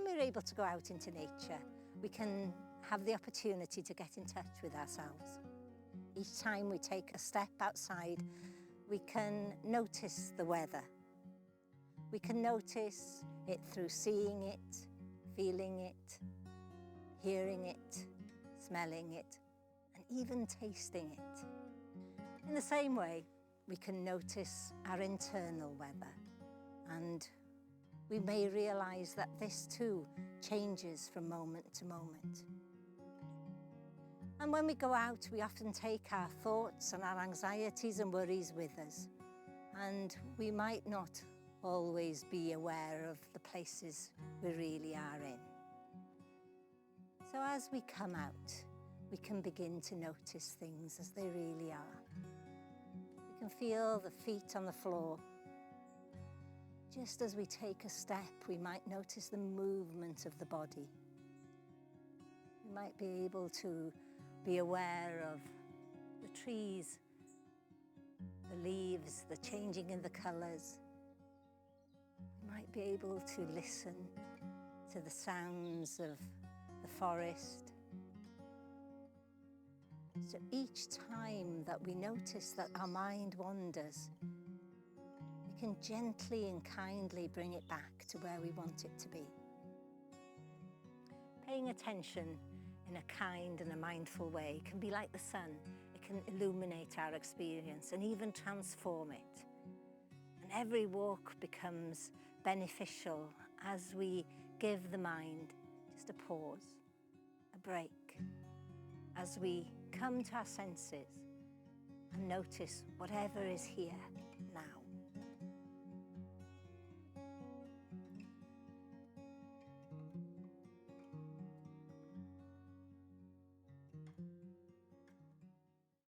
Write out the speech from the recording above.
when we're able to go out into nature, we can have the opportunity to get in touch with ourselves. Each time we take a step outside, we can notice the weather. We can notice it through seeing it, feeling it, hearing it, smelling it, and even tasting it. In the same way, we can notice our internal weather, and we may realise that this too changes from moment to moment. And when we go out, we often take our thoughts and our anxieties and worries with us, and we might not always be aware of the places we really are in. So as we come out, we can begin to notice things as they really are. We can feel the feet on the floor. Just as we take a step, we might notice the movement of the body. We might be able to be aware of the trees, the leaves, the changing in the colours. We might be able to listen to the sounds of the forest. So each time that we notice that our mind wanders, we can gently and kindly bring it back to where we want it to be. Paying attention in a kind and a mindful way can be like the sun. It can illuminate our experience and even transform it. And every walk becomes beneficial as we give the mind just a pause, a break, as we come to our senses and notice whatever is here.